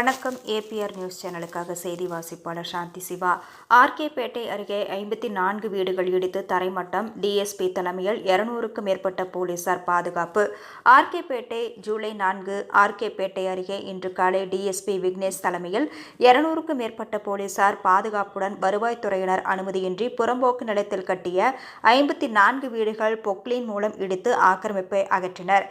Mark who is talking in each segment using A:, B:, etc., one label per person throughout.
A: வணக்கம். APR news சேனலுக்காக செய்தி வாசிப்பாளர் சாந்தி சிவா. ஆர்கேபேட்டை அருகே 54 வீடுகள் இடித்து தரைமட்டம். டிஎஸ்பி தலைமையில் 200க்கும் மேற்பட்ட போலீசார் பாதுகாப்பு. ஆர்கேபேட்டை ஜூலை 4 ஆர்கேபேட்டை அருகே இன்று காலை டிஎஸ்பி விக்னேஷ் தலைமையில் 200க்கும் மேற்பட்ட போலீசார் பாதுகாப்புடன் வருவாய்த்துறையினர் அனுமதியின்றி புறம்போக்கு நிலத்தில் கட்டிய 54 வீடுகள் பொக்லைன் மூலம் இடித்து ஆக்கிரமிப்பை அகற்றினர்.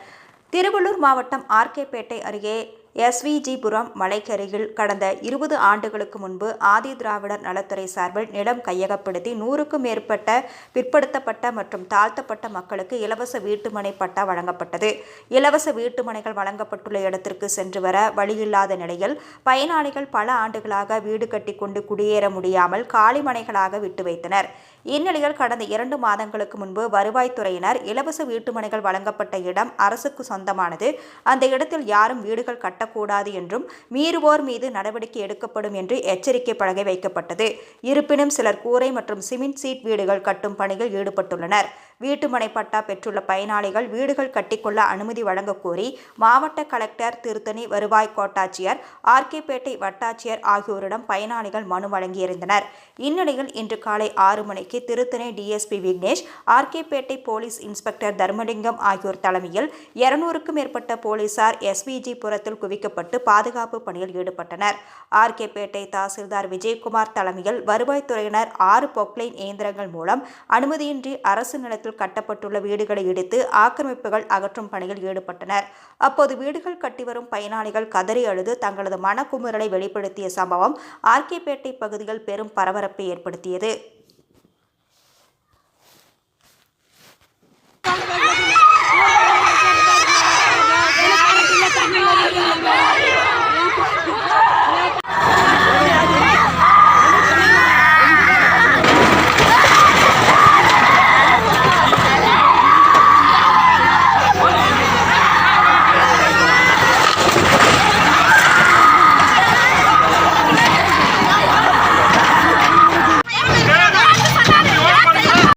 A: திருவள்ளூர் மாவட்டம் ஆர்கேபேட்டை அருகே எஸ்விஜிபுரம் மலைக்கருகில் கடந்த 20 ஆண்டுகளுக்கு முன்பு ஆதி திராவிடர் நலத்துறை சார்பில் நிலம் கையகப்படுத்தி 100க்கும் மேற்பட்ட பிற்படுத்தப்பட்ட மற்றும் தாழ்த்தப்பட்ட மக்களுக்கு இலவச வீட்டுமனை பட்டா வழங்கப்பட்டது. இலவச வீட்டுமனைகள் வழங்கப்பட்டுள்ள இடத்திற்கு சென்று வர வழியில்லாத நிலையில் பயனாளிகள் பல ஆண்டுகளாக வீடு கட்டிக்கொண்டு குடியேற முடியாமல் காலிமனைகளாக விட்டு வைத்தனர். இந்நிலையில் கடந்த 2 மாதங்களுக்கு முன்பு வருவாய்த்துறையினர் இலவச வீட்டுமனைகள் வழங்கப்பட்ட இடம் அரசுக்கு சொந்தமானது, அந்த இடத்தில் யாரும் வீடுகள் கட்டக்கூடாது என்றும் மீறுவோர் மீது நடவடிக்கை எடுக்கப்படும் என்று எச்சரிக்கை பலகை வைக்கப்பட்டது. இருப்பினும் சிலர் கூரை மற்றும் சிமெண்ட் சீட் வீடுகள் கட்டும் பணியில் ஈடுபட்டுள்ளனர். வீட்டுமனை பட்டா பெற்றுள்ள பயனாளிகள் வீடுகள் கட்டிக்கொள்ள அனுமதி வழங்க கோரி மாவட்ட கலெக்டர், திருத்தணி வருவாய் கோட்டாட்சியர், ஆர்கேபேட்டை வட்டாட்சியர் ஆகியோரிடம் பயனாளிகள் மனு வழங்கியிருந்தனர். இந்நிலையில் இன்று காலை 6 மணிக்கு Tiruttani DSP Vignesh, RK Pettai police inspector Dharmalingam ஆகியோர் தலைமையில் 200க்கும் மேற்பட்ட போலீசார் எஸ்விஜிபுரத்தில் குவிக்கப்பட்டு பாதுகாப்பு பணியில் ஈடுபட்டனர். ஆர்கேபேட்டை தாசில்தார் விஜயகுமார் தலைமையில் வருவாய்த்துறையினர் 6 பொக்லைன் இயந்திரங்கள் மூலம் அனுமதியின்றி அரசு நிலத்தில் கட்டப்பட்டுள்ள வீடுகளை இடித்து ஆக்கிரமிப்புகள் அகற்றும் பணியில் ஈடுபட்டனர். அப்போது வீடுகள் கட்டிவரும் பயனாளிகள் கதறி அழுது தங்களது மனக்குமுறலை வெளிப்படுத்திய சம்பவம் ஆர்கேபேட்டை பகுதியில் பெரும் பரபரப்பை ஏற்படுத்தியது.